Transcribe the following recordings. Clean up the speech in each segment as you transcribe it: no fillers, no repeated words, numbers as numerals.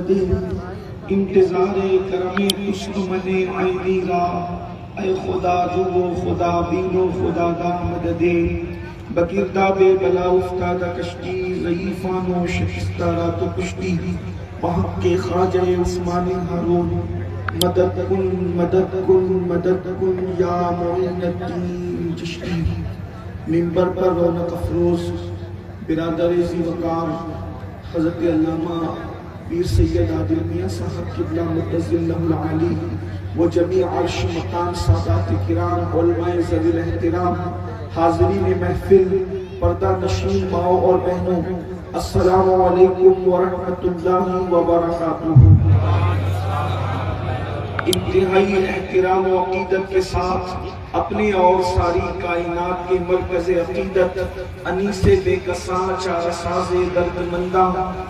مدد انتظار کرم دشمن عینی را اے خدا جو وہ خدا بینو خدا دا مدد بگرداب بلا افتادہ کشتی ضعیفان و شکستہ را تو کشتی وہاں کے خواجہ عثمان ہارون مدد کن مدد کن مدد کن یا معین الدین چشتی۔ منبر پر رونق افروز برادر ذی وقار حضرت علامہ پیر سید عادل میاں صاحب قبلہ متظلہ العالی و جمیع عرش مقام سادات کرام علماء ذوی الاحترام حاضرین محفل پردہ نشین ماؤں اور بہنوں، السلام علیکم ورحمۃ اللہ وبرکاتہ۔ انتہائی احترام و عقیدت کے ساتھ اپنے اور ساری کائنات کے مرکز عقیدت انیس بے کساں چارہ ساز درد مندہ،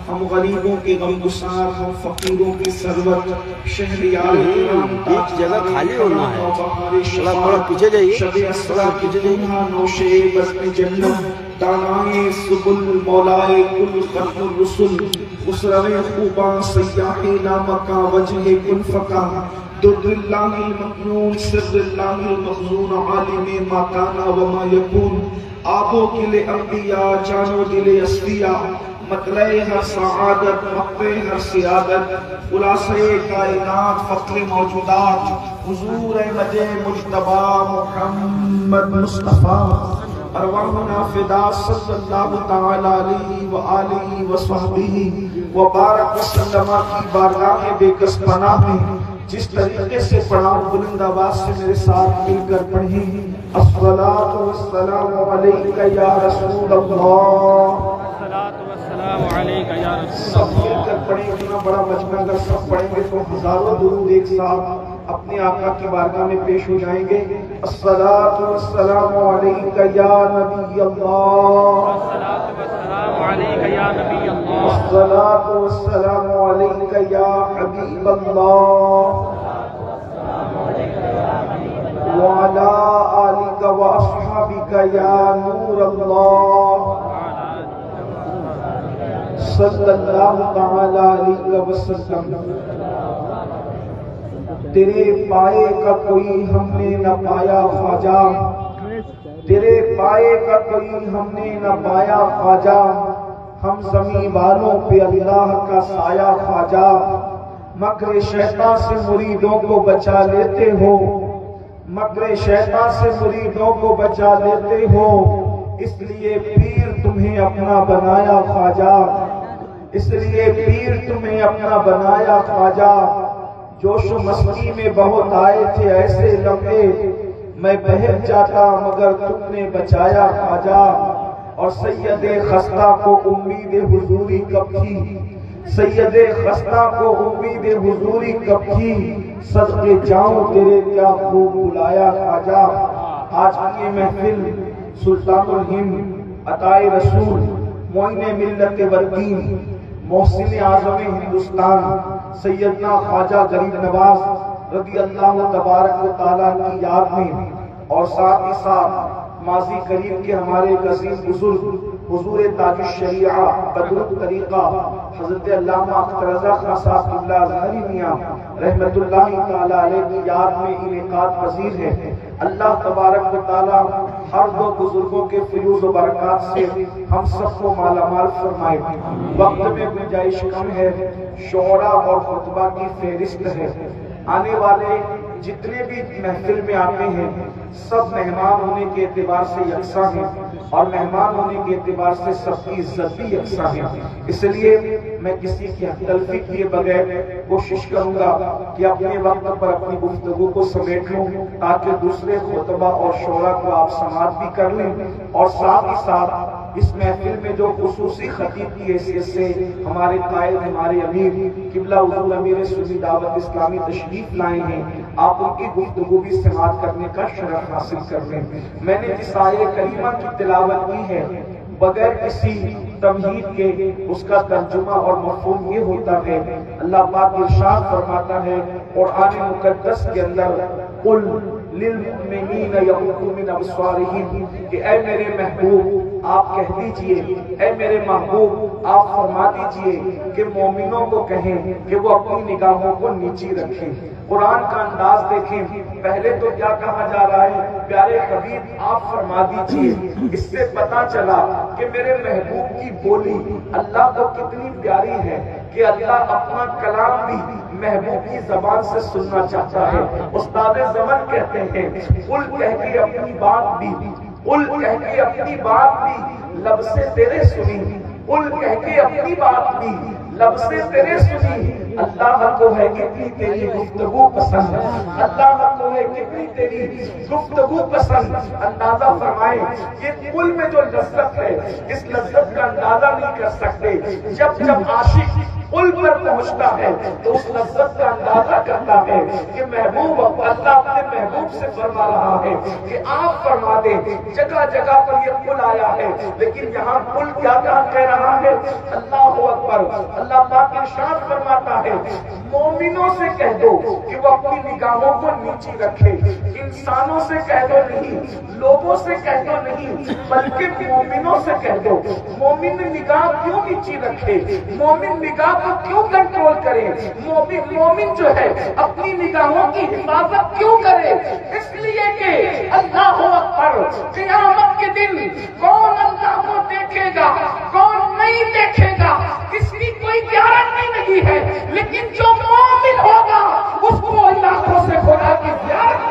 ہم غریبوں کے غمگسار، ہم فقیروں کی سرور، شہریار کرام ایک جگہ خالی ہونا ہے، تھوڑا پیچھے جائیے، شب اسرا کی دنیا نوشے بزم جنت، دانائے سبل مولائے کل ختم الرسل، خسرو خوباں سیاح نامکا وجہ کل فقہ، در اللہ المکنون سر اللہ المخزون عالم ما کانا وما یکون، آبو کل انبیاء جانو دل اسفیاء، مطلع ہر سعادت مقبع ہر سیادت، خلاصہ کائنات فخر موجودات، حضور احمد مجتبی محمد مصطفیٰ، ارواحنا فدا صلی اللہ تعالی علیہ وآلہ وصحبہ وبارک وسلم کی بارگاہ بے کس پناہ میں جس طریقے سے پڑھا بلند آواز سے میرے ساتھ مل کر پڑھیں، الصلاۃ والسلام علیک یا رسول اللہ، السلام علیکم یا رسول سب مل کر پڑھیں۔ اتنا بڑا مجمع اگر سب پڑھیں گے تو ہزاروں درود ایک ساتھ اپنے آقا کی بارگاہ میں پیش ہو جائیں گے۔ الصلاۃ والسلام علیک یا نبی اللہ، السلام علیکم یا نبی اللہ، الصلاۃ والسلام علیک یا حبیب اللہ، وعلی آلک واصحابک یا نور اللہ، صلی اللہ تعالی علیہ وسلم۔ تیرے پائے کا کوئی ہم نے نہ پایا خواجہ، تیرے پائے کا کوئی ہم نے نہ پایا خواجہ، ہم زمین والوں پہ اللہ کا سایہ خواجہ، مکر شیطان سے مریدوں کو بچا لیتے ہو، مکر شیطان سے مریدوں کو بچا لیتے ہو، اس لیے پیر تمہیں اپنا بنایا خواجہ، اس لیے پیر تمہیں اپنا بنایا خواجہ۔ جوش و مستی میں بہت آئے تھے ایسے لمحے، میں بہت جاتا مگر تم نے بچایا خواجہ، اور سید خستہ کو امید حضوری کب تھی، سید خستہ کو امید حضوری کب تھی، صدقے جاؤں تیرے کیا خوب بلایا خواجہ۔ آج کی یہ محفل سلطان الہند عطائے رسول معین ملت والدین محسن اعظم ہندوستان سیدنا خواجہ غریب نواز رضی اللہ تبارک و تعالیٰ کی یاد میں، اور ساتھ ہی ساتھ ماضی قریب کے ہمارے عظیم بزرگ حضور تاج الشریعہ بدر الطریقہ حضرت علامہ اختر رضا خان صاحب قبلہ ازہری میاں رحمت اللہ تعالی علیہ کی یاد میں انعقاد پذیر ہے۔ اللہ تبارک و تعالی ہر دو بزرگوں کے فیوز و برکات سے ہم سب کو مالا مال فرمائے۔ وقت میں گنجائش کم ہے، شعرا اور خطبہ کی فہرست ہے، آنے والے جتنے بھی محفل میں آتے ہیں سب مہمان ہونے کے اعتبار سے یکساں ہیں، اور مہمان ہونے کے اعتبار سے سب کی عزت بھی یکساں ہے۔ اس لیے میں کسی کی حق تلفی کیے بغیر کوشش کروں گا کہ اپنے وقت پر اپنی گفتگو کو سمیٹ لوں، تاکہ دوسرے خطبہ اور شعراء کو آپ سماعت بھی کر لیں، اور ساتھ ہی ساتھ اس محفل میں جو خصوصی خطیب کی حیثیت سے ہمارے قائد ہمارے امیر قبلہ حضور امیر سنی دعوت اسلامی تشریف لائے ہیں، آپ ان کی گفتگو بھی سماعت کرنے کا شرف حاصل کر لیں۔ میں نے جس آیہ کریمہ کی تلاوت کی ہے بغیر کسی تمہید کے اس کا ترجمہ اور مفہوم یہ ہوتا ہے، اللہ پاک ارشاد فرماتا ہے قرآن مقدس کے اندر قل للمؤمنین یغضوا من ابصارہم، کہ اے میرے محبوب آپ کہہ دیجئے اے میرے محبوب آپ فرما دیجئے کہ مومنوں کو کہیں کہ وہ اپنی نگاہوں کو نیچی رکھیں۔ قرآن کا انداز دیکھیں، پہلے تو کیا کہا جا رہا ہے؟ پیارے حبیب آپ فرما دیجئے۔ اس سے پتا چلا کہ میرے محبوب کی بولی اللہ کو کتنی پیاری ہے کہ اللہ اپنا کلام بھی محبوب کی زبان سے سننا چاہتا ہے۔ استاد زمن کہتے ہیں قل کہہ کے اپنی بات بھی، قل کہہ کے اپنی بات بھی لب سے تیرے سنی، قل کہہ کے اپنی بات بھی لب سے تیرے سنی۔ اللہ کو ہے کتنی تیری گفتگو پسند، اللہ کو ہے کتنی تیری گفتگو پسند۔ اندازہ فرمائیں یہ قل میں جو لذت ہے اس لذت کا اندازہ نہیں کر سکتے۔ جب جب عاشق قل پر پہنچتا ہے تو اس لذت کا اندازہ کرتا ہے کہ محبوب اللہ اپنے محبوب سے فرما رہا ہے کہ آپ فرما دیں۔ جگہ جگہ پر یہ قل آیا ہے لیکن یہاں قل کیا کہہ رہا ہے؟ اللہ اکبر۔ اللہ پاک ارشاد فرماتا ہے مومنوں سے کہہ دو کہ وہ اپنی نگاہوں کو نیچی رکھے۔ انسانوں سے کہہ دو نہیں، لوگوں سے کہہ دو نہیں، بلکہ مومنوں سے کہہ دو۔ مومن نگاہ کیوں نیچی رکھے؟ مومن نگاہ کو کیوں کنٹرول کرے؟ مومن جو ہے اپنی نگاہوں کی حفاظت کیوں کرے؟ اس لیے کہ اللہ اکبر، قیامت کے دن کون اللہ کو دیکھے گا کون نہیں دیکھے گا اس کی کوئی گارنٹی نہیں ہے، لیکن جو مومن ہوگا اس کو اللہ سے خدا کی زیارت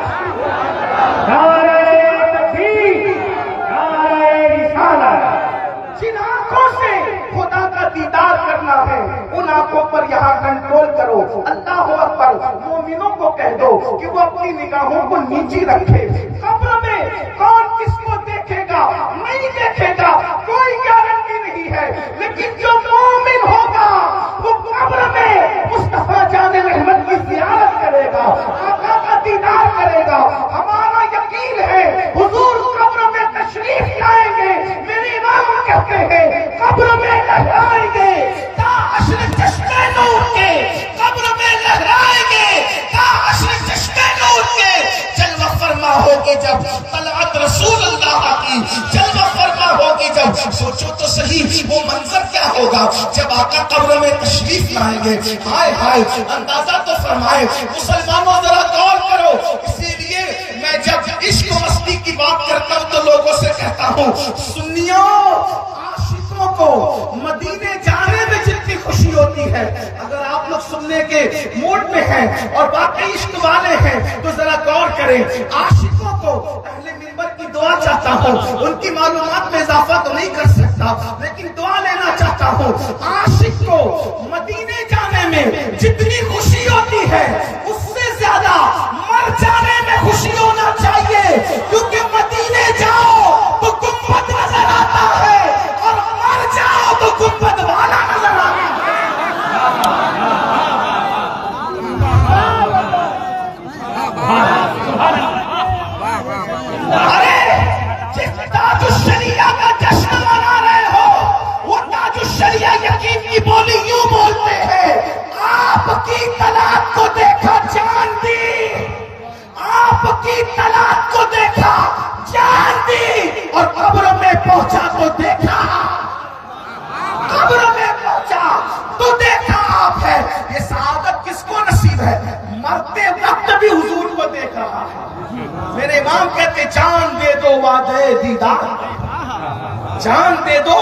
جن آنکھوں سے خدا کا دیدار کرنا ہے ان آنکھوں پر یہاں کنٹرول کرو۔ اللہ اکبر۔ مومنوں کو کہہ دو کہ وہ اپنی نگاہوں کو نیچی رکھے۔ قبر میں کون کس کو دیکھے گا نہیں دیکھے گا کوئی گارنٹی نہیں ہے، لیکن جو مومن ہوگا وہ قبر میں مصطفیٰ جان رحمت کی زیارت کرے گا، آقا کا دیدار کرے گا۔ ہمارا یقین ہے حضور قبر میں تشریف لائیں گے۔ میرے امام کہتے ہیں قبر میں لہرائیں گے تا عشر چشمے نور کے، قبر میں لہرائیں گے تا عشر چشمے نور کے۔ جلوہ فرما ہوگی جب طلعت رسول اللہ کی، جلوہ فرما ہوگی جب، سوچو تو صحیح وہ منظر کیا ہوگا جب آقا قبر میں تشریف لائیں گے۔ ہائے ہائے، اندازہ تو فرمائے مسلمانوں ذرا غور کرو۔ اسی لیے میں جب عشق و مستی کی بات کرتا ہوں تو لوگوں سے کہتا ہوں سنیوں، عاشقوں کو مدینے جانے میں جتنی خوشی ہوتی ہے، اگر آپ لوگ سننے کے موڈ میں ہیں اور واقعی عشق والے ہیں تو ذرا غور کریں۔ عاشقوں کو اہل منبر کی دعا چاہتا ہوں، ان کی معلومات میں اضافہ تو نہیں کر سکتا لیکن دعا لینا چاہتا ہوں۔ عاشق کو مدینے جانے میں جتنی خوشی ہوتی ہے اس سے زیادہ مر جانے میں خوشی ہونا چاہیے، کیونکہ مدینے جاؤ تو گنبد نظر آتا ہے اور مر جاؤ تو گنبد والا نظر آتا ہے۔ ارے جس تاج الشریعہ کا جشن منا رہے ہو وہ تاج الشریعہ یقین کی بولی یوں بولتے ہیں، آپ کی طلعت کو دیکھا جان دی، آپ کی طلعت کو دیکھا جان دی، اور قبر میں پہنچا تو دیکھا، قبر میں پہنچا تو دیکھا آپ ہے۔ یہ سعادت کس کو نصیب ہے؟ مرتے وقت بھی حضور کو دیکھ رہا ہے۔ میرے امام کہتے جان دے دو وعدے دیدار، جان دے دو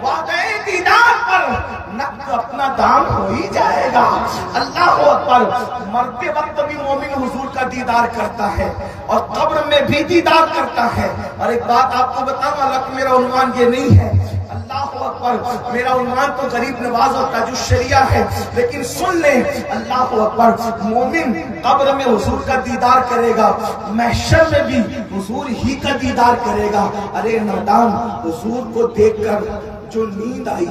وعدے دیدار پر نقد اپنا دام ہو ہی جائے گا۔ اللہ اکبر۔ مرتے وقت بھی مومن حضور کا دیدار کرتا ہے اور قبر میں بھی دیدار کرتا ہے۔ اور ایک بات آپ کو بتاؤں، حالانکہ میرا عنوان یہ نہیں ہے، اللہ اکبر، میرا عنوان تو غریب نواز اور تاج الشریعہ ہے، لیکن سن لیں اللہ اکبر، مومن قبر میں حضور کا دیدار کرے گا، محشر میں بھی حضور ہی کا دیدار کرے گا۔ ارے نادان، حضور کو دیکھ کر جو نیند آئی،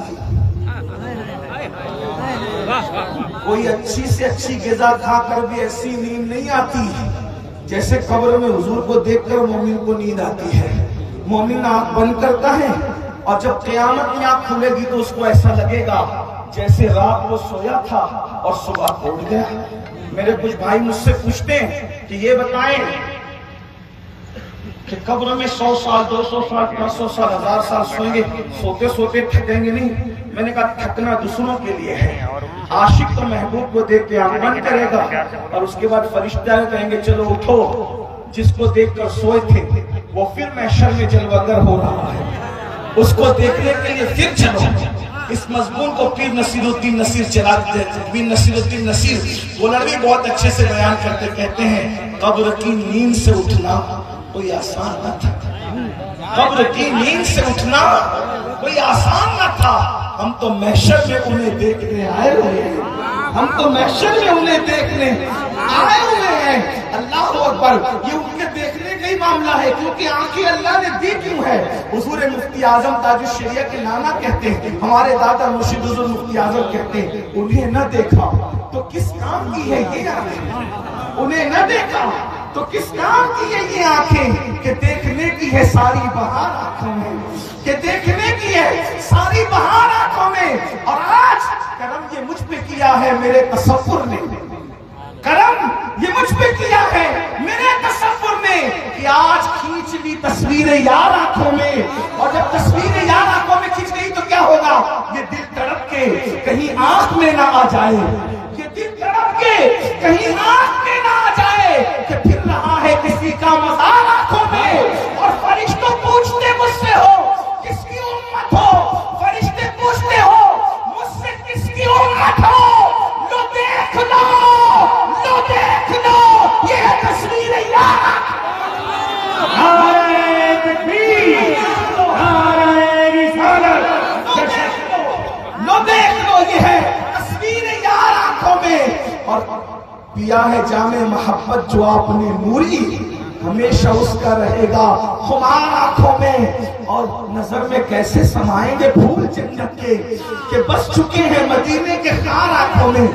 کوئی اچھی سے اچھی غذا کھا کر بھی ایسی نیند نہیں آتی جیسے قبر میں حضور کو دیکھ کر مومن کو نیند آتی ہے۔ مومن آنکھ بند کرتا ہے اور جب قیامت میں آنکھ کھلے گی تو اس کو ایسا لگے گا جیسے رات کو سویا تھا اور صبح اٹھ گیا۔ میرے کچھ بھائی مجھ سے پوچھتے ہیں کہ یہ بتائیں کہ قبر میں 100 سال 200 سال 500 سال 1000 سال سوئیں گے, سوتے سوتے تھکیں گے نہیں. میں نے کہا تھکنا دوسروں کے لیے ہے. عاشق تو محبوب کو دیکھ کے آنکھ بند کرے گا اور اس کے بعد فرشتے کہیں گے چلو اٹھو. جس کو دیکھ کر سوئے تھے وہ پھر محشر میں جلوگر ہو رہا ہے, اس کو دیکھنے کے لیے پھر چلو. اس مضمون کو پیر نصیر الدین نصیر چلاتے ہیں. پیر نصیر الدین نصیر وہ لڑوی بہت اچھے سے بیان کرتے, کہتے ہیں قبر کی نیند سے اٹھنا کوئی آسان نہ تھا. قبر کی نیند سے اٹھنا کوئی آسان نہ تھا. ہم تو محشر میں انہیں دیکھنے آئے ہوئے ہیں. ہم تو محشر میں انہیں دیکھنے آئے ہوئے ہیں. اللہ اکبر. یہ ان کے دیکھنے کا ہی معاملہ ہے, کیونکہ آنکھیں اللہ نے دی کیوں ہے. حضور مفتی اعظم تاج الشریعہ کے نانا کہتے ہیں, ہمارے دادا مرشد حضور مفتی اعظم کہتے ہیں, انہیں نہ دیکھا تو کس کام کی ہے یہ آنکھیں. انہیں نہ دیکھا تو کس کام کی ہے یہ آنکھیں, کہ دیکھنے کی ہے ساری بہار آنکھوں میں, کہ دیکھنے کی ہے ساری بہار آنکھوں میں. اور آج کرم یہ مجھ پہ کیا ہے میرے تصور نے, کرم یہ مجھ پہ کیا ہے میرے تصور نے, کہ آج کھینچ لی تصویر یار آنکھوں میں. اور جب تصویر یار آنکھوں میں کھینچ گئی تو کیا ہوگا, یہ دل تڑپ کے کہیں آنکھ میں نہ آ جائے, یہ دل تڑپ کے کہیں آنکھ میں نہ آ جائے کہ پھر رہا ہے کسی کا مزار آنکھوں میں. اور فرشتوں پوچھتے مجھ سے ہو کس کی امت ہو, فرشتے پوچھتے ہو مجھ سے کس کی امت ہو, لو دیکھ لو, لو دیکھ لو, یہ ہے تصویر یار. نعرہ تکبیر, نعرہ رسالت, لو دیکھ لو, یہ ہے تصویر یار آنکھوں میں. اور پیا ہے جام محبت جو آپ نے نوری, ہمیشہ اس کا رہے گا خمار آنکھوں میں. اور نظر میں کیسے سمائیں گے پھول جنت کے, کہ بس چکے ہیں مدینے کے خار آنکھوں میں.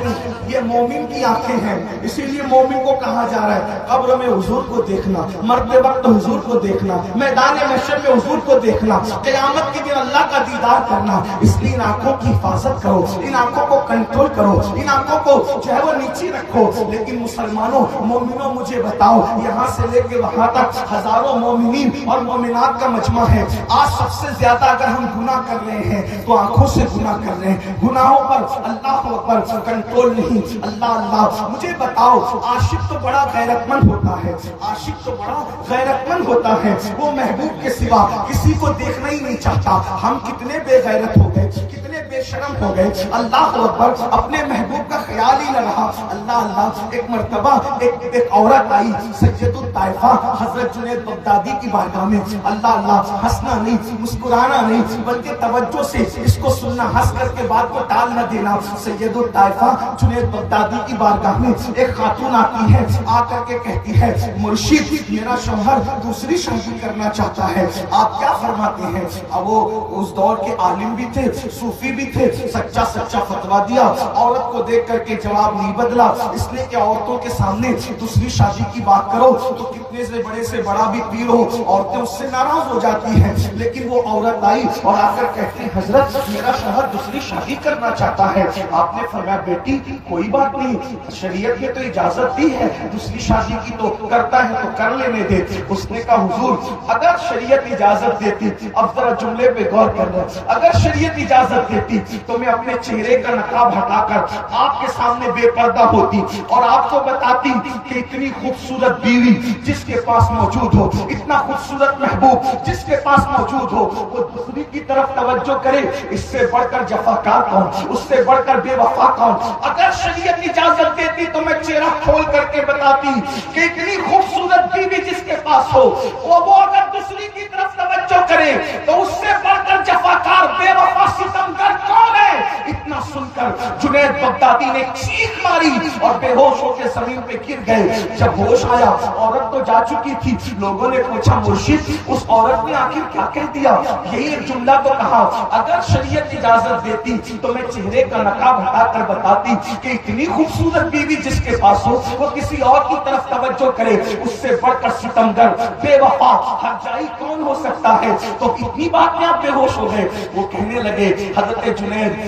یہ مومن کی آنکھیں ہیں, اسی لیے مومن کو کہا جا رہا ہے قبر میں حضور کو دیکھنا, مرتے وقت حضور کو دیکھنا, میدان محشر میں حضور کو دیکھنا, قیامت کے دن اللہ کا دیدار کرنا. اس لیے ان آنکھوں کی حفاظت کرو, ان آنکھوں کو کنٹرول کرو, ان آنکھوں کو جو ہے وہ نیچی رکھو. لیکن مسلمانوں, مومنوں, مجھے بتاؤ, یہاں سے لے کے وہاں تک ہزاروں مومنین اور مومنات کا مجمع ہے. آج سب سے زیادہ اگر ہم گناہ کر رہے ہیں تو آنکھوں سے گناہ کر رہے ہیں. گناہوں پر اللہ اکبر کنٹرول نہیں. اللہ اللہ. مجھے بتاؤ, عاشق تو بڑا غیرت مند ہوتا ہے, عاشق تو بڑا غیرت مند ہوتا ہے, وہ محبوب کے سوا کسی کو دیکھنا ہی نہیں چاہتا. ہم کتنے بے غیرت ہو گئے, کتنے بے شرم ہو گئے. اللہ اکبر. اپنے محبوب کا خیال ہی نہ رہا. اللہ اللہ. ایک مرتبہ ایک عورت آئی سید الطائفہ حضرت جنید بغدادی کی بارگاہ میں. اللہ اللہ. ہنسنا نہیں, مسکرانا نہیں, بلکہ توجہ سے اس کو سننا, ہنس کر کے بات کو ٹال نہ دینا. سید الطائفہ جنید بغدادی کی بارگاہ میں ایک خاتون آتی ہے, آ کر کے کہتی ہے مرشد میرا شوہر دوسری شادی کرنا چاہتا ہے, آپ کیا فرماتے ہیں. اب وہ اس دور کے عالم بھی تھے, صوفی بھی تھے, سچا فتویٰ دیا. عورت کو دیکھ کر کے جواب نہیں بدلا, اس لیے کہ عورتوں کے سامنے دوسری شادی کی بات کرو تو کتنے سے بڑا بھی پیر ہو, عورتیں اس سے ناراض ہو جاتی ہیں. لیکن وہ عورت آئی اور آ کر کہتی حضرت میرا شوہر دوسری شادی کرنا چاہتا ہے. آپ نے فرمایا بیٹی کوئی بات نہیں, شریعت نے تو اجازت دی ہے, دوسری شادی کی تو کرتا ہے تو کر لینے دے. اس نے کہا حضور اگر شریعت اجازت دیتی, اب ذرا جملے پہ غور کرنا, اگر شریعت اجازت دیتی تو میں اپنے چہرے کا نقاب ہٹا کر آپ کے سامنے بے پردہ ہوتی اور آپ کو بتاتی کہ اتنی خوبصورت بیوی جس کے پاس موجود ہو, اتنا خوبصورت محبوب جس کے پاس موجود ہو, وہ دوسری کی طرف توجہ کرے, اس سے بڑھ کر جفاکار کون, اس سے بڑھ کر بے وفا کون. اگر شریعت اجازت دیتی تو میں چہرہ کھول کر کے بتاتی کہ اتنی خوبصورت بیوی جس کے پاس ہو, وہ اگر دوسری کی طرف توجہ کرے تو اس سے بڑھ کر جفاکار بے وفا ستمگر کون ہے. اتنا سن کر جنید بغدادی نے چیخ ماری اور بے ہوش ہو کے زمین پہ گر گئے. جب ہوش آیا عورت تو جا چکی تھی. لوگوں نے پوچھا مرشد اس عورت نے آخر کیا کہہ دیا. یہی ایک جملہ تو کہا اگر شریعت اجازت دیتی تو میں چہرے کا نقاب ہٹا کر بتاتی کہ اتنی خوبصورت بیوی جس کے پاس ہو وہ کسی اور کی طرف توجہ کرے, اس سے بڑھ کر ستمگر بے وفا ہر جائی کون ہو سکتا ہے. تو اتنی بات میں آپ بے ہوش ہو گئے. وہ کہنے لگے حضرت جنید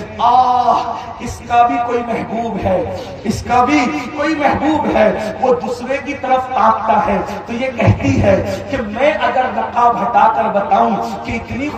اس کا بھی کوئی محبوب ہے, اس کا بھی کوئی محبوب ہے, وہ دوسرے کی طرف تاکتا ہے, تو یہ کہتی ہے کہ میں اگر نقاب ہٹا کر بتاؤں کہ اتنا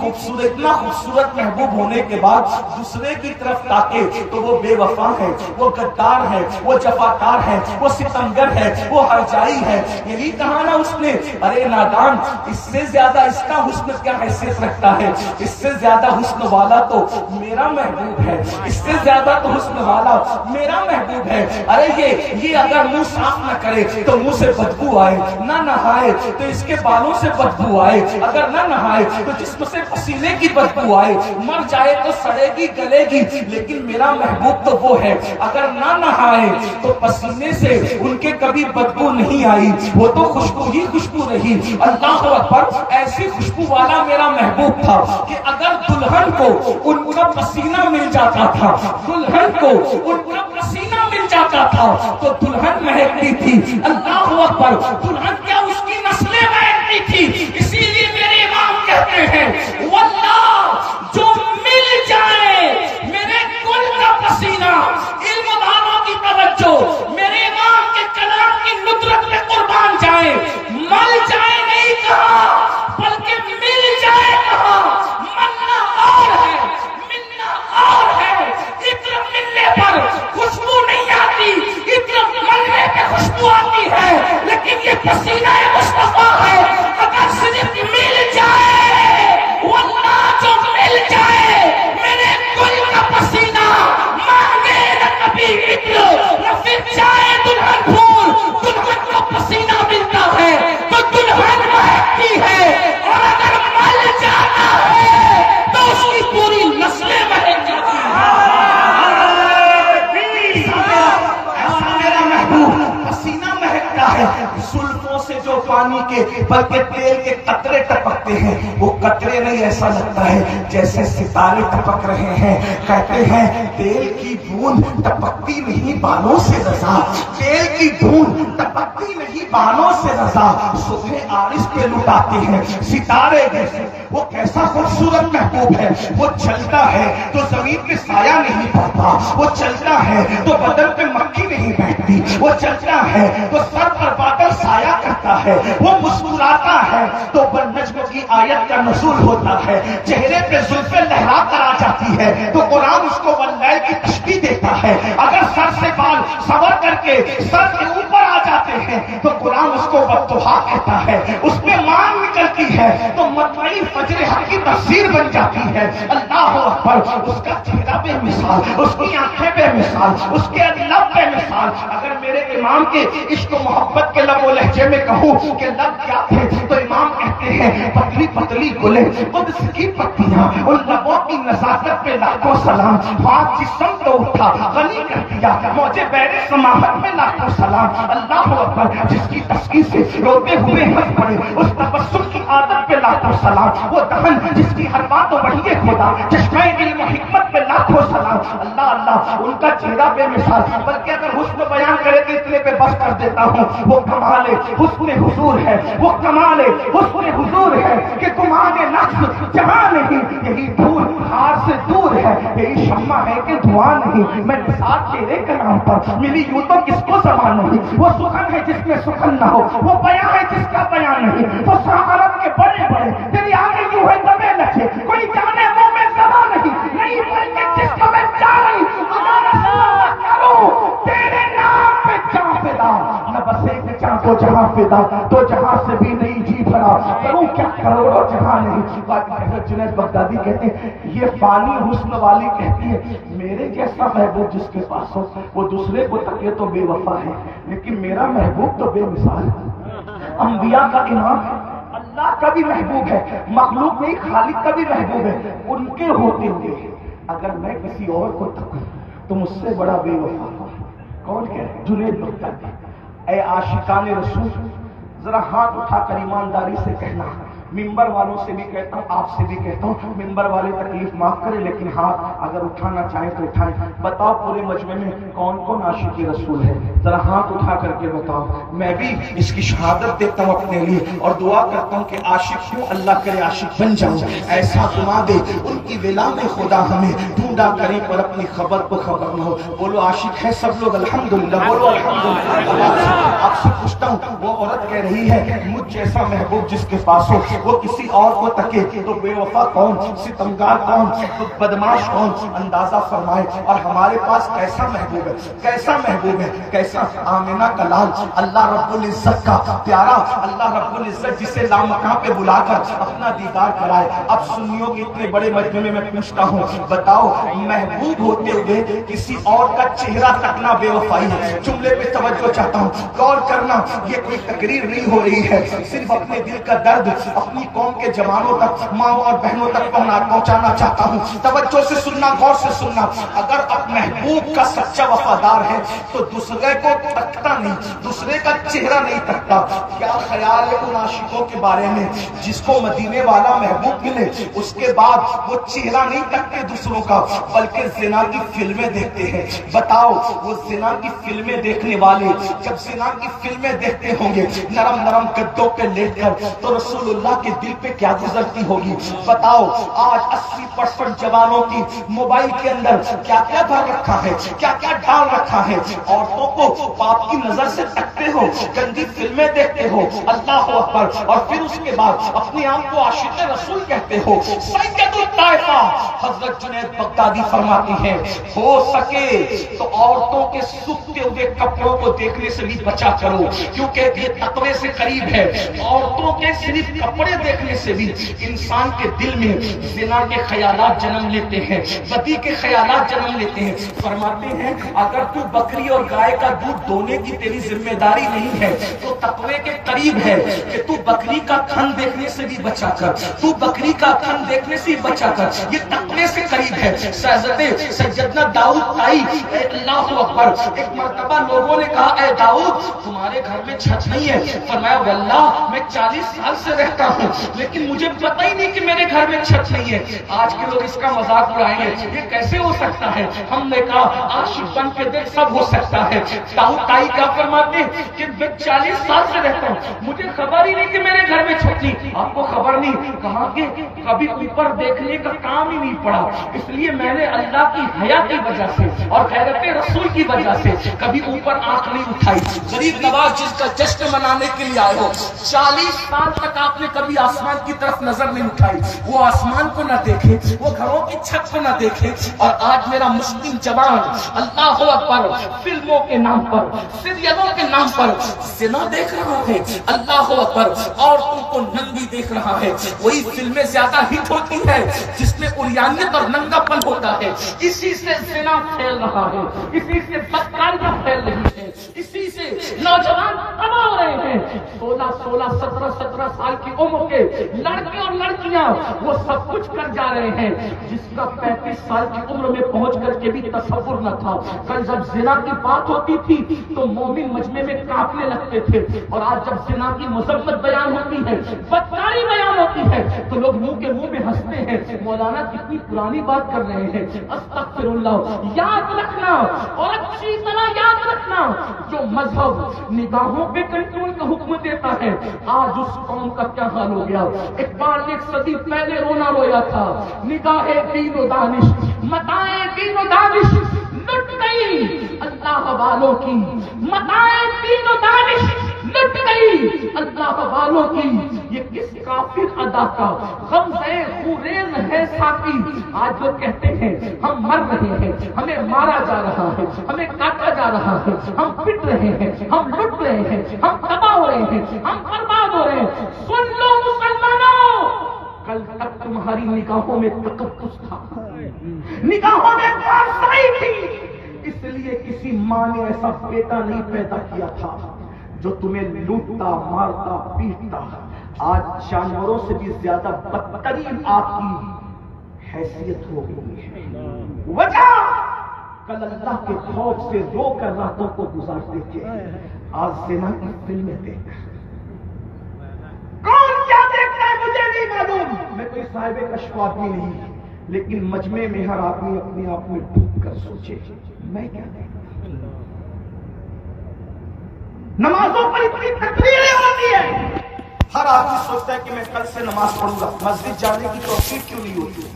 خوبصورت محبوب ہونے کے بعد دوسرے کی طرف تاکے تو وہ بے وفا ہے، وہ غدار ہے، وہ جفاکار ہے، وہ ستمگر ہے، وہ ہرجائی ہے. یہی کہا نا اس نے، ارے نادان، اس سے زیادہ اس کا حسن کیا حیثیت رکھتا ہے؟ اس سے زیادہ حسن والا تو میرا محبوب ہے، اس سے زیادہ تو حسن والا میرا محبوب ہے. ارے یہ اگر منہ صاف نہ کرے تو منہ سے بدبو آئے، نہ نہائے تو اس کے بالوں سے بدبو آئے، اگر نہ نہائے تو جسم سے پسینے کی بدبو آئے، مر جائے تو سڑے گی گلے گی، لیکن میرا محبوب تو وہ ہے اگر نہ نہائے تو پسینے سے ان کے کبھی بدبو نہیں آئی، وہ تو خوشبو ہی خوشبو رہی. اللہ اکبر، ایسی خوشبو والا میرا محبوب تھا کہ اگر دلہن کو ان کا پسینہ مل جاتا تھا، دلہن کو ان کا پسینہ مل جاتا تھا تو دلہن مہکتی تھی. اللہ اکبر، دلہن کیا اس کی نسلیں مہکتی تھی. اسی لیے میرے امام کہتے ہیں واللہ جو مل جائے میرے گل کا پسینہ، علم دانوں کی توجہ، میرے امام کے کلام کی ندرت میں قربان جائے، مل جائے نہیں کہا بلکہ مل جائے کہا. ملنا اور ہے، ملنا اور ہے. عطر ملنے پر خوشبو نہیں آتی، عطر ملنے پہ خوشبو آتی ہے، لیکن یہ پسینہ مصطفیٰ ہے. اگر صرف مل جائے، واللہ جو مل جائے میرے گل کا پسینہ، مانگے نہ کبھی عطر، نہ پھر جائے دلہن پھول. دلہن کو پسینہ ملتا ہے تو دلہن مہکتی ہے، اور اگر مل جانا ہے تو اس کی پوری نسلیں مہک جاتی ہیں. ایسا میرا محبوب پسینہ مہکتا ہے. زلفوں سے جو پانی کے بلکہ تیل کے قطرے ٹپکتے ہیں، وہ قطرے نہیں، ایسا لگتا ہے جیسے ستارے ٹپک رہے ہیں. کہتے ہیں تیل کی بوند ٹپکتی نہیں بالوں سے رضا، تیل کی بوند ٹپکتی نہیں بالوں سے رضا. صبح عارض پہ لٹاتے ہیں ستارے جیسے. وہ کیسا خوبصورت محبوب ہے. وہ چلتا ہے تو زمین پہ سایہ نہیں پڑتا، وہ چلتا ہے تو بدن پہ مکھی نہیں بیٹھتی، وہ چلتا ہے تو سر پر بادل سایہ کرتا ہے، وہ مسکراتا ہے تو بالنجم کی آیت کا نزول ہوتا ہے. چہرے پہ زلفیں لہرا کر آ جاتی ہے تو قرآن اس کو واللیل کی تشبیہ دیتا ہے. اگر سر سے بال سور کر کے سر کے اوپر آ جاتے ہیں تو قرآن اس کو والضحیٰ کہتا ہے. اس پہ مان نکلتی ہے تو مطمئن فجر حق کی تفسیر بن جاتی ہے. اللہ اکبر، اس کا چہرہ بے مثال، اس کی آنکھیں بے مثال، اس کے لب بے مثال. اگر میرے امام کے عشق و محبت کے لب و لہجے میں کہوں کہ لب کیا تھے تو امام کہتے ہیں پتلی پتلی گلیں، قدس کی پتیاں، ان لبوں کی نزاکت پہ لاکھوں سلام. پاک جسم تو اٹھا غنی کر دیا موجے بیر سماحت میں لاکھوں سلام. اللہ اکبر، جس کی تسکی سے روتے ہوئے ہنس پڑے اس تبسم کی عادت پہ لاکھوں سلام. وہ دہن جس کی ہر بات بڑھیے خدا، چشمہ علم و حکمت پہ لاکھوں سلام. اللہ اللہ، ان کا چہرہ بے مثال. بلکہ اگر حسن بیان کرے تو اتنے پہ بس کر دیتا ہوں. وہ کمال حسن حضور ہے، وہ کمال حسن حضور ہے کہ تمہارے نقص جہاں نہیں. یہی دھول ہار سے دور ہے، یہی شمع ہے کہ دھواں نہیں. میں مثال تیرے کلام پر ملی یوں تو کس کو زبان نہیں. وہ سخن ہے جس میں سخن نہ ہو، وہ بیان ہے جس کا بیان نہیں. وہ عرب کے بڑے بڑے تیری آگے یوں ہے دبے نچے، کوئی جانے وہ میں زبا نہیں بلکہ جس کو میں جا رہی کروں تیرے نام پہ جان فدا. نہ بس ایک جان کو جہاں فدا، تو جہاں سے بھی نہیں جی بھرا، کروں کیا کروڑوں جہاں نہیں. جنید بغدادی کہتے ہیں یہ فانی حسن والی کہتی ہے میرے جیسا محبوب جس کے پاس ہو وہ دوسرے کو تکے تو بے وفا ہے، لیکن میرا محبوب تو بے مثال ہے. انبیاء کا امام ہے، اللہ کا بھی محبوب ہے، مخلوق نہیں خالق کا بھی محبوب ہے. ان کے ہوتے ہوئے اگر میں کسی اور کو تکوں تو مجھ سے بڑا بے وفا کون کہہ رہے؟ جنید بغدادی. اے عاشقان رسول، ذرا ہاتھ اٹھا کر ایمانداری سے کہنا منبر والوں سے بھی کہتا ہوں، آپ سے بھی کہتا ہوں، منبر والے تکلیف معاف کرے لیکن ہاتھ اگر اٹھانا چاہیں تو اٹھائیں. بتاؤ پورے مجمع میں کون کون عاشق رسول ہے؟ ذرا ہاتھ اٹھا کر کے بتاؤ. میں بھی اس کی شہادت دیتا ہوں اپنے لیے اور دعا کرتا ہوں کہ عاشق ہوں، اللہ کرے عاشق بن جاؤں. ایسا گما دے ان کی ولا میں خدا ہمیں ڈھونڈا کریں پر اپنی خبر کو خبر نہ ہو. بولو عاشق ہے سب لوگ الحمدللہ، بولو الحمدللہ. آپ سے پوچھتا ہوں، وہ عورت کہہ رہی ہے مجھ جیسا محبوب جس کے پاس ہو وہ کسی اور کو تکے تو بے وفا کون، ستمگار کون، بدماش کون؟ اندازہ فرمائے. اور ہمارے پاس کیسا محبوب ہے، کیسا محبوب ہے، کیسا آمنہ کا لال، اللہ رب العزت کا پیارا، اللہ رب العزت جسے لامکاں پہ بلا کر اپنا دیدار کرائے. اب سنیوں کے اتنے بڑے مجمع میں پوچھتا ہوں، بتاؤ محبوب ہوتے ہوئے کسی اور کا چہرہ تکنا بے وفائی ہے؟ جملے پہ توجہ چاہتا ہوں، غور کرنا. یہ کوئی تقریر نہیں ہو رہی ہے، صرف اپنے دل کا درد اپنی قوم کے جوانوں تک، ماں اور بہنوں تک پہنچانا چاہتا ہوں. توجہ سے سننا، غور سے سننا. اگر اب محبوب کا سچا وفادار ہے تو دوسرے کو تکتا نہیں، دوسرے کا چہرہ نہیں تکتا. کیا خیال ہے ان عاشقوں کے بارے میں جس کو مدینے والا محبوب ملے اس کے بعد وہ چہرہ نہیں تکتے دوسروں کا بلکہ زنا کی فلمیں دیکھتے ہیں؟ بتاؤ وہ زنا کی فلمیں دیکھنے والے جب زنا کی فلمیں دیکھتے ہوں گے نرم نرم گدوں پہ لیٹ کر تو رسول اللہ کے دل پہ کیا گزرتی ہوگی؟ بتاؤ آج 80% جوانوں کی موبائل کے اندر کیا کیا بھر رکھا ہے، کیا کیا ڈال رکھا ہے. عورتوں کو پاپ کی نظر سے تکتے ہو، گندی فلمیں دیکھتے ہو، اللہ اکبر، اور پھر اس کے بعد اپنے آپ کو عاشق رسول کہتے ہو. سید الطائفہ حضرت جنید بغدادی فرماتی ہیں ہو سکے تو عورتوں کے سوکھتے ہوئے کپڑوں کو دیکھنے سے بھی بچا کرو کیونکہ یہ تقوی سے قریب ہے. عورتوں کے صرف کپڑے دیکھنے سے بھی انسان کے دل میں زنا کے خیالات جنم لیتے ہیں، بدی کے خیالات جنم لیتے ہیں. فرماتے ہیں اگر تو بکری اور گائے کا دودھ دونے کی تیری ذمہ داری نہیں ہے تو تقوی کے قریب ہے کہ تو بکری کا تھن دیکھنے سے بھی بچا کر، تو بکری کا تھن دیکھنے سے بچا کر. یہ تقوی سے قریب ہے. سیدنا داؤد آئی، اللہ اکبر، ایک مرتبہ لوگوں نے کہا اے داؤد تمہارے گھر میں چھت نہیں ہے. فرمایا واللہ میں 40 سال سے رہتا ہوں لیکن مجھے پتہ ہی نہیں کہ میرے گھر میں چھت نہیں ہے. آج کے لوگ اس کا مذاق اڑائیں گے یہ کیسے ہو سکتا ہے. ہم نے کہا عاشق بن کے دیکھ سب ہو سکتا ہے. داؤد آئی کیا فرماتے کہ میں 40 سال سے رہتا ہوں مجھے خبر ہی نہیں کہ میرے گھر میں چھت نہیں. آپ کو خبر نہیں؟ کہاں کہ کبھی اوپر دیکھنے کا کام ہی نہیں پڑا، اس لیے میں نے اللہ کی حیا کی وجہ سے اور غیرت رسول کی وجہ سے کبھی اوپر آنکھ نہیں اٹھائی. غریب نواز جس کا جشن منانے کے لیے آئے ہو 40 سال تک آپ نے کبھی آسمان کی طرف نظر نہیں اٹھائی، وہ آسمان کو نہ دیکھے، وہ گھروں کی چھت کو نہ دیکھے. اور آج میرا مسلم جوان اللہ اکبر فلموں کے نام پر، سیریلوں کے نام پر زنا دیکھ رہا ہے، اللہ اکبر عورتوں کو ننگی دیکھ رہا ہے. وہی فلمیں زیادہ ہٹ ہوتی ہے جس میں عریانیت اور ننگا پن ہوتا ہے. اسی سے زنا پھیل رہا ہے، اسی سے بدکاریاں پھیل رہی ہیں، اسی سے نوجوان تباہ ہو رہے ہیں. 16 17 سال کی عمر کے لڑکے اور لڑکیاں وہ سب کچھ کر جا رہے ہیں جس کا 35 سال کی عمر میں پہنچ کر کے بھی تصور نہ تھا. کل جب زنا کی بات ہوتی تھی تو مومن مجمع میں کانپنے لگتے تھے اور آج جب زنا کی مذمت بیان ہوتی ہے، بدکاری بیان ہوتی ہے تو لوگ منہ کے منہ میں ہنستے ہیں. مولانا کتنی پرانی بات کر رہے ہیں. استغفر اللہ. یاد رکھنا اور اچھی طرح یاد رکھنا جو مذہب نگاہوں پہ کنٹرول کا حکم دیتا ہے آج اس قوم کا کیا حال ہو گیا. اقبال نے 1 صدی پہلے رونا رویا تھا. نگاہ دین و دانش متاع دین و دانش لٹ گئی اللہ والوں کی، متاع دین و دانش لٹ گئی اللہ والوں کی. یہ کس کافر ادا کا غمزہ خوریز ہے ساقی. آج لوگ کہتے ہیں ہم مر رہے ہیں، ہمیں مارا جا رہا ہے، ہمیں کاٹا جا رہا ہے، ہم پٹ رہے ہیں، ہم لٹ رہے ہیں، ہم تباہ ہو رہے ہیں، ہم برباد ہو رہے ہیں. سن لو مسلمانوں، کل تک تمہاری نگاہوں میں تقدس تھا، نگاہوں میں پارسائی تھی، اس لیے کسی ماں نے ایسا بیٹا نہیں پیدا کیا تھا جو تمہیں لوٹتا مارتا پیٹتا. آج جانوروں سے بھی زیادہ بدترین آپ کی حیثیت ہو گئی ہے. وجہ کل اللہ کے خوف سے رو کر راتوں کو گزارتے تھے، آج زنا کی فلمیں دیکھ. کون کیا دیکھتا ہے مجھے کوئی صاحب کشف آدمی نہیں، لیکن مجمع میں ہر آدمی اپنے آپ میں ڈوب کر سوچے میں کیا کروں۔ نمازوں پر اتنی تقریریں ہوتی ہیں، ہر آدمی سوچتا ہے کہ میں کل سے نماز پڑھوں گا، مسجد جانے کی توفیق کیوں نہیں ہوتی؟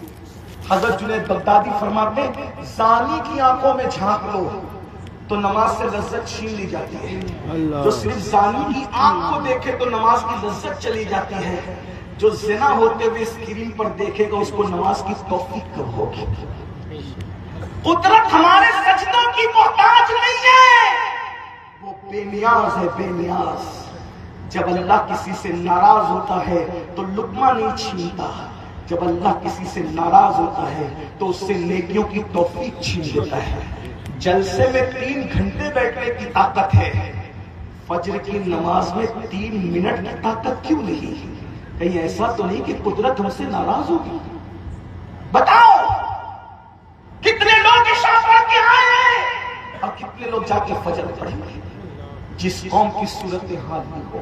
حضرت جنید بغدادی فرماتے ہیں زانی کی آنکھوں میں جھانک لو تو نماز سے لذت چھین لی جاتی ہے، جو صرف زانی کی آنکھ کو دیکھے تو نماز کی لذت چلی جاتی ہے، جو زنا ہوتے ہوئے اسکرین پر دیکھے گا اس کو نماز کی توفیق کب ہوگی؟ قدرت ہمارے سجدوں کی محتاج نہیں ہے، وہ بے نیاز ہے، بے نیاز۔ جب اللہ کسی سے ناراض ہوتا ہے تو لقمہ نہیں چھینتا، جب اللہ کسی سے ناراض ہوتا ہے تو اس سے نیکیوں کی توفیق چھین لیتا ہے۔ جلسے میں 3 گھنٹے بیٹھنے کی طاقت ہے، فجر کی نماز میں 3 منٹ کی طاقت کیوں نہیں؟ کہیں ایسا تو نہیں کہ قدرت ہم سے ناراض ہوگی؟ بتاؤ کتنے لوگ عشاء پڑھ کے آئے ہیں اور کتنے لوگ جا کے فجر پڑھیں گے؟ جس قوم کی صورتحال بھی ہو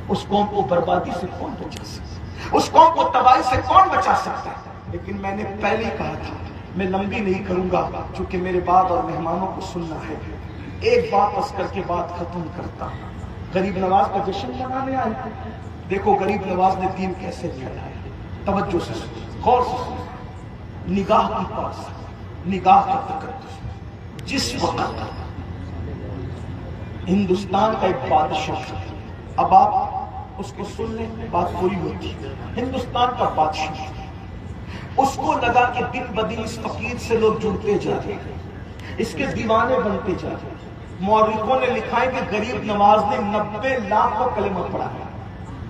اس قوم کو بربادی سے کون بچا سکتا ہے؟ اس قوم کو تباہی سے کون بچا سکتا ہے؟ لیکن میں نے پہلے کہا تھا میں لمبی نہیں کروں گا چونکہ میرے بعد اور مہمانوں کو سننا ہے۔ ایک بات بس کر کے بات ختم کرتا ہوں۔ غریب نواز کا جشن منانے آئے، دیکھو غریب نواز نے دین کیسے پھیلایا، توجہ سے سنو، غور سے سنو، نگاہ کی پاس، نگاہ کا تقدس۔ جس وقت ہندوستان کا ایک بادشاہ، اب آپ اس کو سن لیں بات پوری ہوتی ہے، ہندوستان کا بادشاہ، اس کو لگا کہ دن بدن اس فقیر سے لوگ جڑتے جا رہے ہیں، اس کے دیوانے بنتے جا رہے ہیں۔ مورخوں نے لکھا ہے کہ غریب نواز نے 90 لاکھ کو کلمہ پڑھا ہے،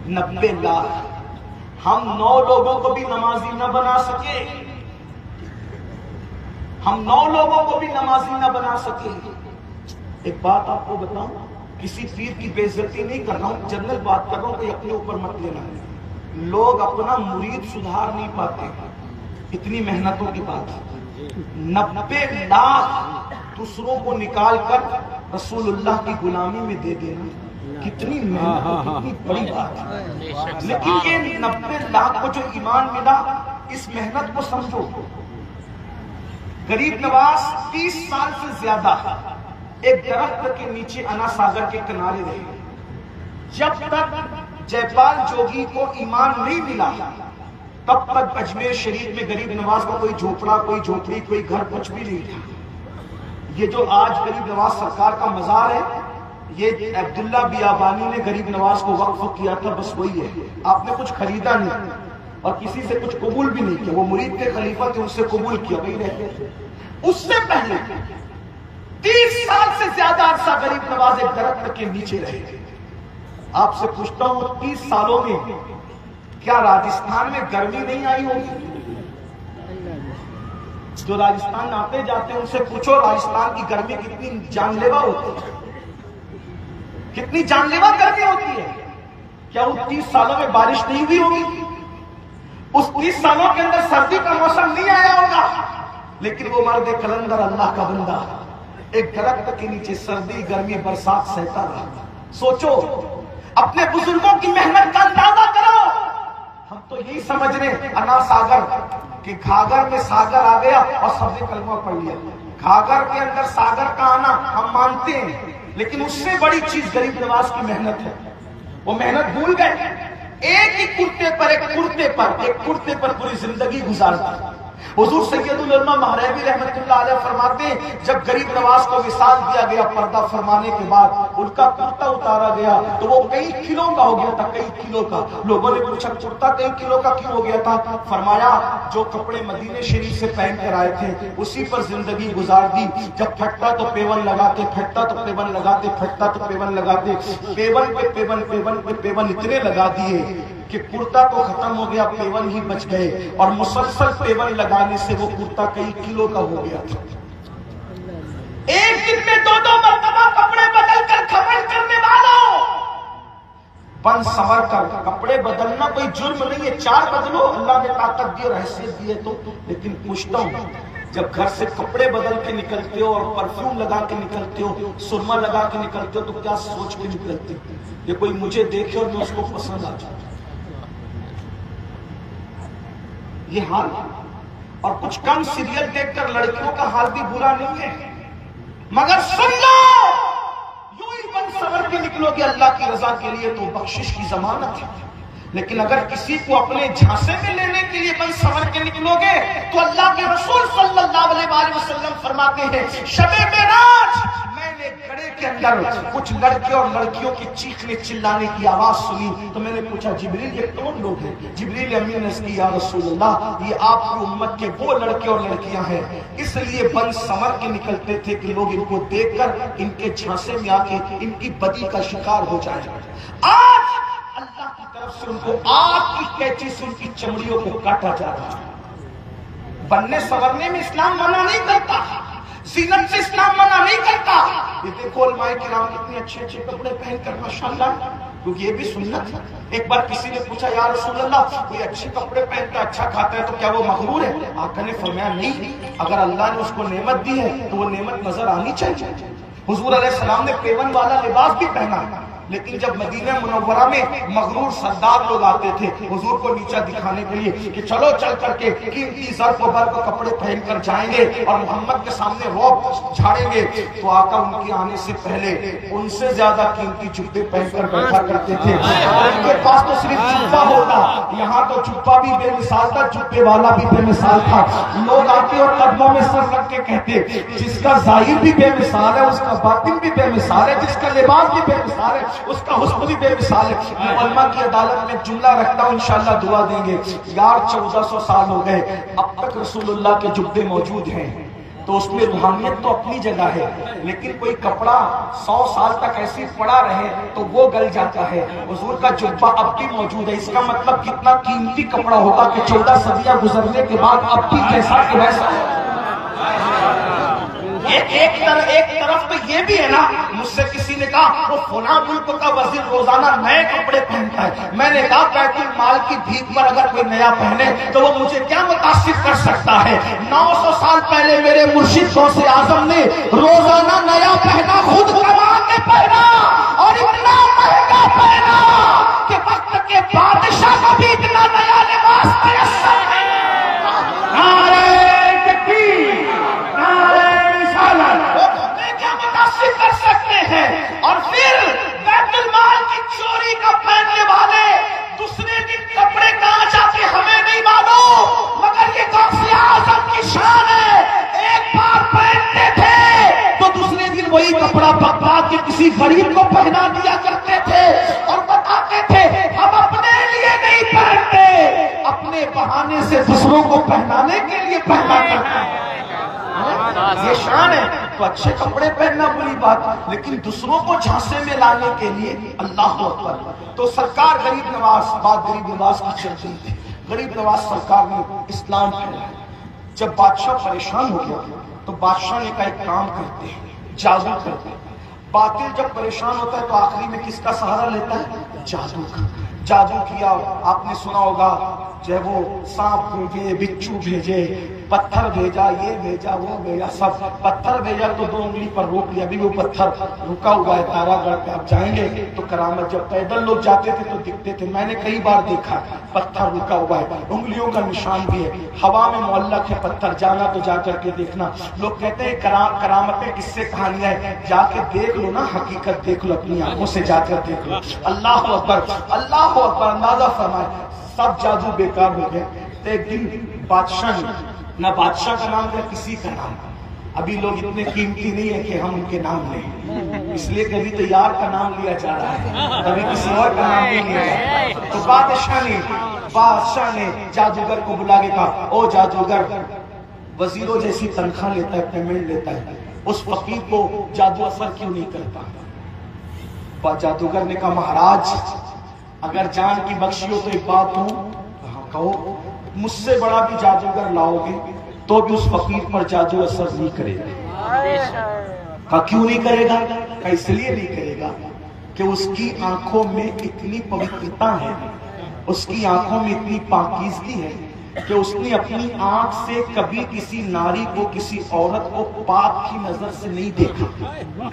90 لاکھ۔ ہم 9 لوگوں کو بھی نمازی نہ بنا سکے، ہم 9 لوگوں کو بھی نمازی نہ بنا سکے۔ ایک بات آپ کو بتاؤں، کسی پیر کی بے عزتی نہیں کر رہا ہوں، جنرل بات کر رہا ہوں، کوئی اپنے اوپر مت لینا۔ لوگ اپنا مرید سدھار نہیں پاتے، اتنی محنتوں کے بعد 90 لاکھ دوسروں کو نکال کر رسول اللہ کی غلامی میں دے دینا کتنی محنت، کتنی بڑی بات ہے۔ لیکن یہ 90 لاکھ کو جو ایمان ملا، اس محنت کو سمجھو۔ غریب نواز 30 سال سے زیادہ ایک درخت کے نیچے انا ساگر کے کنارے رہے، جب تک جے پال جوگی کو ایمان نہیں ملا تب تک اجمیر شریف میں غریب نواز کو کوئی جھوپڑا، کوئی جھوپڑی، کوئی گھر کچھ بھی نہیں تھا۔ یہ جو آج غریب نواز سرکار کا مزار ہے، یہ عبداللہ بیابانی نے غریب نواز کو وقف کیا تھا، بس وہی ہے۔ آپ نے کچھ خریدا نہیں اور کسی سے کچھ قبول بھی نہیں کیا، وہ مرید کے خلیفہ تھے، ان سے قبول کیا، وہی رہتے تھے۔ اس سے پہلے 30 سال سے زیادہ عرصہ غریب نواز ایک درخت کے نیچے رہے۔ آپ سے پوچھتا ہوں 30 سالوں میں کیا راجستھان میں گرمی نہیں آئی ہوگی؟ جو راجستھان آتے جاتے ہیں ان سے پوچھو راجستھان کی گرمی کتنی جان لیوا ہوتی ہے، کتنی جان لیوا گرمی ہوتی ہے۔ کیا وہ 30 سالوں میں بارش نہیں ہوئی ہوگی؟ اس 30 سالوں کے اندر سردی کا موسم نہیں آیا ہوگا، لیکن وہ مرد کلندر اللہ کا بندہ ایک درخت کے نیچے سردی گرمی برسات سہتا رہا۔ سوچو، اپنے بزرگوں کی محنت کا اندازہ کرو۔ ہم تو یہی سمجھ رہے ہیں انا ساگر کہ گھاگر میں ساگر آ گیا اور سب نے کلمہ پڑھ لیا۔ گھاگر کے اندر ساگر کا آنا ہم مانتے ہیں، لیکن اس سے بڑی چیز غریب نواز کی محنت ہے۔ وہ محنت بھول گئے، ایک ہی کرتے پر پوری زندگی گزارتی۔ حضور سید العلماء مہربی رحمت اللہ علیہ فرماتے ہیں جب غریب نواز کو وصال دیا گیا پردہ فرمانے کے بعد ان کا کرتا اتارا گیا تو وہ کئی کلو کا ہو گیا تھا، کئی کلو کا۔ لوگوں نے پوچھا کرتا کئی کلو کا کیوں ہو گیا تھا؟ فرمایا جو کپڑے مدینے شریف سے پہن کر آئے تھے اسی پر زندگی گزار دی۔ جب پھٹتا تو پیون لگاتے، پھٹتا تو پیون لگاتے، پھٹتا تو پیون لگاتے، پیون پہ پیون، پیون پہ پیون اتنے لگا دیے کہ کرتا تو ختم ہو گیا، پیون ہی بچ گئے، اور مسلسل پیون لگانے سے وہ کرتا کئی کلو کا ہو گیا تھا۔ ایک دن میں 2 مرتبہ کپڑے بدل کر کھپڑ کرنے والوں، بن سنور کر کپڑے بدلنا کوئی جرم نہیں ہے، 4 بدلو، اللہ نے طاقت دی اور حیثیت دی ہے تو۔ لیکن پوچھتا ہوں جب گھر سے کپڑے بدل کے نکلتے ہو اور پرفیوم لگا کے نکلتے ہو، سرما لگا کے نکلتے ہو تو کیا سوچ کے نکلتے ہو؟ یہ کوئی مجھے دیکھے اور میں اس کو پسند آ جاؤں؟ یہ حال. اور کچھ کم سیریل دیکھ کر لڑکیوں کا حال بھی برا نہیں ہے، مگر سن لو یوں ہی بن سور کے نکلو گے اللہ کی رضا کے لیے تو بخشش کی ضمانت ہے. لیکن اگر کسی کو اپنے جھانسے میں لینے کے لیے بن سور کے نکلو گے تو اللہ کے رسول صلی اللہ علیہ وآلہ وسلم فرماتے ہیں شب معراج میں نے گڑھے کے اندر کچھ لڑکے اور لڑکیوں کی چیخنے چلانے کی آواز سنی تو میں نے پوچھا جبریل یہ کون لوگ ہیں؟ جبریل امین نے کہا یا رسول اللہ یہ آپ کی امت کے وہ لڑکے اور لڑکیاں ہیں، اس لیے بن سور کے نکلتے تھے کہ لوگ ان کو دیکھ کر ان کے جھانسے میں آ کے ان کی بدی کا شکار ہو جائے. آج اللہ کی طرف سے ان کو آگ کی قینچی سے ان کی چمڑیوں کو کاٹا جا رہا ہے. بننے سورنے میں اسلام منع نہیں کرتا، زینت سے اسلام منع نہیں کرتا. یہ دیکھو علماء کرام کتنے اچھے اچھے کپڑے پہن کر ماشاءاللہ، کیونکہ یہ بھی سنت ہے. ایک بار کسی نے پوچھا یا رسول اللہ کوئی اچھے کپڑے پہنتا ہے اچھا کھاتا ہے تو کیا وہ مغرور ہے؟ آقا نے فرمایا نہیں، اگر اللہ نے اس کو نعمت دی ہے تو وہ نعمت نظر آنی چاہیے. حضور علیہ السلام نے پیون والا لباس بھی پہنا، لیکن جب مدینہ منورہ میں مغرور سردار لوگ آتے تھے حضور کو نیچا دکھانے کے لیے کہ چلو چل کر کے قیمتی زر و برق کپڑے پہن کر جائیں گے اور محمد کے سامنے رعب جھاڑیں گے، تو آقا ان کے آنے سے پہلے ان سے زیادہ قیمتی جبے پہن کر بیٹھا کرتے تھے. ان کے پاس تو صرف جبہ ہوتا، یہاں تو جبہ بھی بے مثال تھا، جبے والا بھی بے مثال تھا. لوگ آتے اور قدموں میں سر رکھ کے کہتے جس کا ظاہر بھی بے مثال ہے اس کا باطن بھی بے مثال ہے، جس کا لباس بھی بے مثال ہے اس کا حسن بھی بے مثال ہے. میں علماء کی عدالت میں جملہ رکھتا ہوں انشاءاللہ دعا دیں گے. یار 1400 سال ہو گئے اب تک رسول اللہ کے جبے موجود ہیں تو اس میں روحانیت تو اپنی جگہ ہے، لیکن کوئی کپڑا 100 سال تک ایسی پڑا رہے تو وہ گل جاتا ہے. حضور کا جبہ اب بھی موجود ہے، اس کا مطلب کتنا قیمتی کپڑا ہوگا کہ 14 صدیاں گزرنے کے بعد اب بھی جیسا کہ ویسا ہے. ایک طرف تو یہ بھی ہے نا، مجھ سے کسی نے کہا وہ فلاں ملک کا وزیر روزانہ نئے کپڑے پہنتا ہے. میں نے کہا بیت المال کی بھیک پر اگر کوئی نیا پہنے تو وہ مجھے کیا متاثر کر سکتا ہے؟ 900 سال پہلے میرے مرشد غوث اعظم نے روزانہ نیا پہنا، خود کما کے پہنا اور اتنا مہنگا پہنا کہ وقت کے بادشاہ کو بھی اتنا نیا لباس میسر ہے. کر سکتے ہیں. اور پھر بیت المال کی چوری کا پہننے والے دوسرے دن کپڑے کہاں جاتے ہمیں نہیں معلوم، مگر یہ غوث اعظم کی شان ہے. ایک بار پہنتے تھے تو دوسرے دن وہی کپڑا بغداد کے کسی غریب کو پہنا دیا کرتے تھے اور بتاتے تھے ہم اپنے لیے نہیں پہنتے، اپنے بہانے سے دوسروں کو پہنانے کے لیے پہنا کرتے ہیں. یہ شان ہے. تو اچھے کپڑے پہننا بری بات، لیکن دوسروں کو جھانسے میں لانے کے لیے اللہ اکبر. تو سرکار غریب نواز، بات غریب نواز کی چل رہی تھی. غریب نواز سرکار نے اسلام پھیلایا. جب بادشاہ پریشان ہو گیا تو بادشاہ نے کہا ایک کام کرتے ہیں، جادو کرتے ہیں. باطل جب پریشان ہوتا ہے تو آخری میں کس کا سہارا لیتا ہے؟ جادو کا. جادو کیا. آپ نے سنا ہوگا جو ہے وہ سانپ بھیجے، بچھو بھیجے، پتھر بھیجا، یہ بھیجا وہ بھیجا، سب. پتھر بھیجا تو 2 انگلی پر روک لیا، ابھی وہ پتھر رکا ہوا ہے تارا گڑھ پہ. آپ جائیں گے تو کرامت. جب پیدل لوگ جاتے تھے تو دکھتے تھے، میں نے کئی بار دیکھا پتھر رکا ہوا ہے، انگلیوں کا نشان بھی ہے، ہوا میں معلق ہے پتھر. جانا تو جا کر کے دیکھنا. لوگ کہتے ہیں کرامتیں کس سے کہانیاں ہیں، جا کے دیکھ لو نا، حقیقت دیکھ لو، اپنی آنکھوں سے جا کر دیکھ لو. اللہ اکبر، اللہ اکبر. اندازہ فرمائے سب جادو بیکار ہو گئے. تو ایک دن بادشاہ نے، نہ بادشاہ کا نام نہ کسی کا نام، ابھی لوگ اتنے قیمتی نہیں ہے کہ ہم ان کے نام لیں، اس لیے کبھی تو یار کا نام لیا جا رہا ہے، کبھی کسی اور کا نام نہیں لیا جا رہا. تو بادشاہ نے جادوگر کو بلا کے کہا او جادوگر، وزیروں جیسی تنخواہ لیتا ہے، پیمنٹ لیتا ہے، اس فقیر کو جادو اثر کیوں نہیں کرتا؟ جادوگر نے کہا مہاراج اگر جان کی بخشی ہو تو ایک بات ہوں، کہو. مجھ سے بڑا بھی جادوگر لاؤ گے تو بھی اس فقیر پر جادو اثر نہیں کرے گا. کہا کیوں نہیں کرے گا؟ کہا اس لیے نہیں کرے گا کہ اس کی آنکھوں میں اتنی پوترتا ہے، اس کی آنکھوں میں اتنی پاکیزگی ہے کہ اس نے اپنی آنکھ سے کبھی کسی ناری کو، کسی عورت کو پاک کی نظر سے نہیں دیکھا.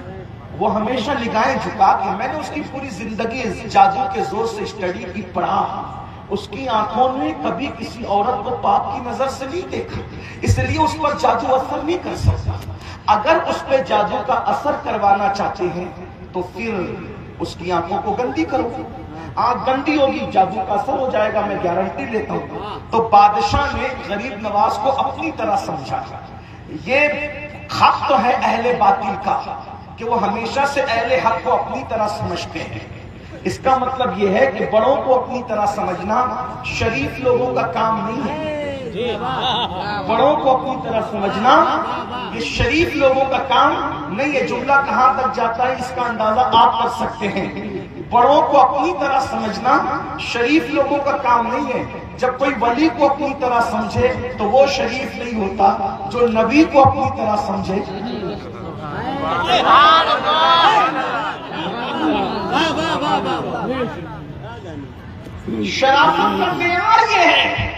وہ ہمیشہ نگاہیں جھکا کے، میں نے اس کی پوری زندگی جادو کے زور سے اسٹڈی کی، پڑھا. اس کی آنکھوں نے کبھی کسی عورت کو پاک کی نظر سے نہیں دیکھا، اس لیے اس پر جادو اثر نہیں کر سکتا۔ اگر اس پہ جادو کا اثر کروانا چاہتے ہیں تو پھر اس کی آنکھوں کو گندی کرو، آنکھ گندی ہوگی، جادو کا اثر ہو جائے گا، میں گارنٹی لیتا ہوں۔ تو بادشاہ نے غریب نواز کو اپنی طرح سمجھا۔ یہ حق تو ہے اہل باطل کا کہ وہ ہمیشہ سے اہل حق کو اپنی طرح سمجھتے ہیں۔ اس کا مطلب یہ ہے کہ بڑوں کو اپنی طرح سمجھنا شریف لوگوں کا کام نہیں ہے۔ بڑوں کو اپنی طرح سمجھنا یہ شریف لوگوں کا کام نہیں ہے۔ جملہ کہاں تک جاتا ہے اس کا اندازہ آپ کر سکتے ہیں۔ بڑوں کو اپنی طرح سمجھنا شریف لوگوں کا کام نہیں ہے۔ جب کوئی ولی کو اپنی طرح سمجھے تو وہ شریف نہیں ہوتا، جو نبی کو اپنی طرح سمجھے۔ شرافت کا معیار یہ ہے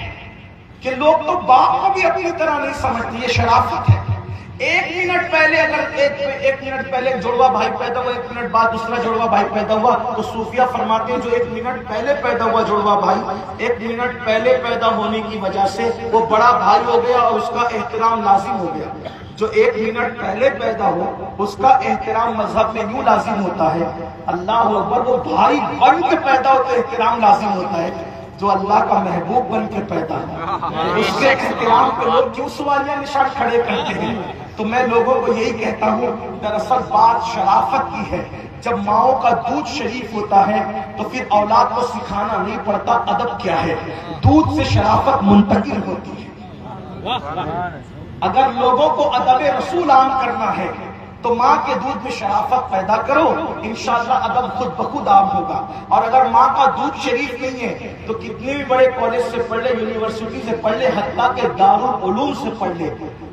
کہ لوگ تو باپ کو بھی اپنی طرح نہیں سمجھتے، یہ شرافت ہے۔ ایک منٹ پہلے اگر ایک منٹ پہلے جڑوا بھائی پیدا ہوا، ایک منٹ بعد دوسرا جڑوا بھائی پیدا ہوا، تو صوفیہ فرماتے ہیں جو ایک منٹ پہلے پیدا ہوا جڑوا بھائی، ایک منٹ پہلے پیدا ہونے کی وجہ سے وہ بڑا بھائی ہو گیا اور اس کا احترام لازم ہو گیا۔ جو ایک منٹ پہلے پیدا ہو اس کا احترام مذہب میں یوں لازم ہوتا ہے، اللہ اکبر، وہ بھائی بن کے پیدا ہو تو احترام لازم ہوتا ہے۔ جو اللہ کا محبوب بن کے پیدا ہے اس کے احترام پہ لوگ کیوں سوالیہ نشان کھڑے کرتے ہیں؟ تو میں لوگوں کو یہی کہتا ہوں، دراصل بات شرافت کی ہے۔ جب ماؤں کا دودھ شریف ہوتا ہے تو پھر اولاد کو سکھانا نہیں پڑتا ادب کیا ہے، دودھ سے شرافت منتقل ہوتی ہے۔ اگر لوگوں کو ادب رسول عام کرنا ہے تو ماں کے دودھ میں شرافت پیدا کرو، انشاءاللہ ادب خود بخود عام ہوگا۔ اور اگر ماں کا دودھ شریف نہیں ہے تو کتنے بھی بڑے کالج سے پڑھ لے، یونیورسٹی سے پڑھ لے، حتیٰ کہ دارالعلوم سے پڑھ لے،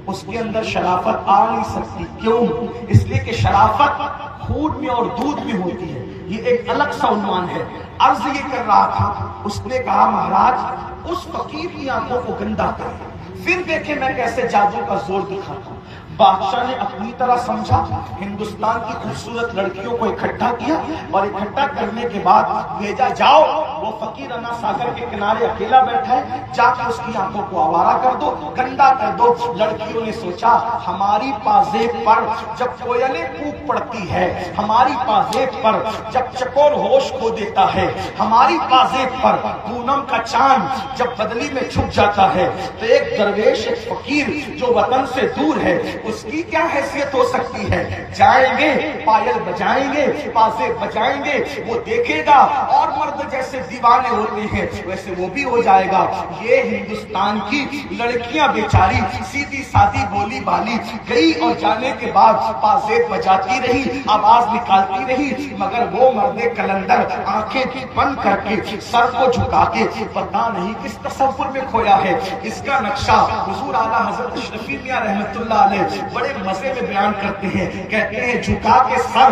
اس کے اندر شرافت آ نہیں سکتی۔ کیوں؟ اس لیے کہ شرافت خون میں اور دودھ میں ہوتی ہے۔ یہ ایک الگ سا عنوان ہے۔ عرض یہ کر رہا تھا، اس نے کہا مہاراج اس فقیر کی آنکھوں کو گندا کریں، پھر دیکھیں میں کیسے جادو کا زور دکھاتا ہوں۔ بادشاہ نے اپنی طرح سمجھا، ہندوستان کی خوبصورت لڑکیوں کو اکٹھا کیا اور اکٹھا کرنے کے بعد بھیجا، جاؤ وہ فقیر انا ساگر کے کنارے اکیلا بیٹھا ہے، جا کے اس کی آنکھوں کو آوارہ کر دو، گندا کر دو۔ لڑکیوں نے سوچا ہماری پازیب پر جب کوئلیں کوک پڑتی ہے، ہماری پازیب پر جب چکور ہوش کھو دیتا ہے، ہماری پازیب پر پونم کا چاند جب بدلی میں چھپ جاتا ہے، تو ایک درویش، ایک فقیر جو وطن سے دور ہے، اس کی کیا حیثیت ہو سکتی ہے؟ جائیں گے، پائل بجائیں گے، پازے بجائیں گے، وہ دیکھے گا اور مرد جیسے دیوانے ہوتے ہیں ویسے وہ بھی ہو جائے گا۔ یہ ہندوستان کی لڑکیاں بیچاری سیدھی سادی بولی بالی گئی اور جانے کے بعد پازے بجاتی رہی، آواز نکالتی رہی، مگر وہ مرد کلندر آنکھیں بند کر کے سر کو جھکا کے پتہ نہیں کس تصور میں کھویا ہے۔ اس کا نقشہ حضور اعلیٰ حضرت اشرفی میاں رحمۃ اللہ علیہ بڑے مزے میں بیان کرتے ہیں، کہتے ہیں جھکا کے سر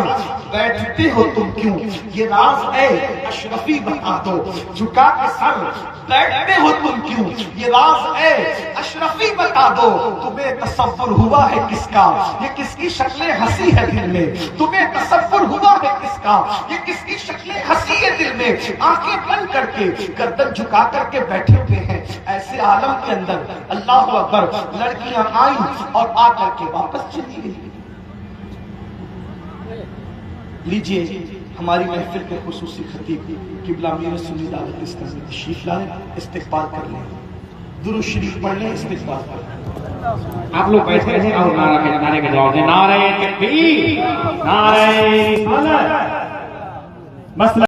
بیٹھتے ہو تم کیوں، یہ راز اے اشرفی بتا دو۔ جھکا کے سر بیٹھتے ہو تم کیوں، یہ راز اے اشرفی بتا دو۔ تمہیں تصور ہوا ہے کس کا، یہ کس کی شکل ہنسی ہے دل میں، تمہیں تصور ہوا ہے کس کا، یہ کس کی شکل ہنسی ہے دل میں۔ آنکھیں بند کر کے گردن جھکا کر کے بیٹھے ہوئے ہیں۔ ایسے عالم کے اندر اللہ اکبر، لڑکیاں آئیں اور آ کر کے واپس چلی گئی۔ لیجئے ہماری محفل کے خصوصی خطیب قبلہ میر سنی دعوت اسلامی میں تشریف لائیں، استقبال کر لیں، درود شریف پڑھ لیں، استقبال کر لیں۔ آپ لوگ بیٹھے رہیں اور نعرے کے جواب دیں، نعرہ تکبیر، نعرہ رسالت۔ مسئلہ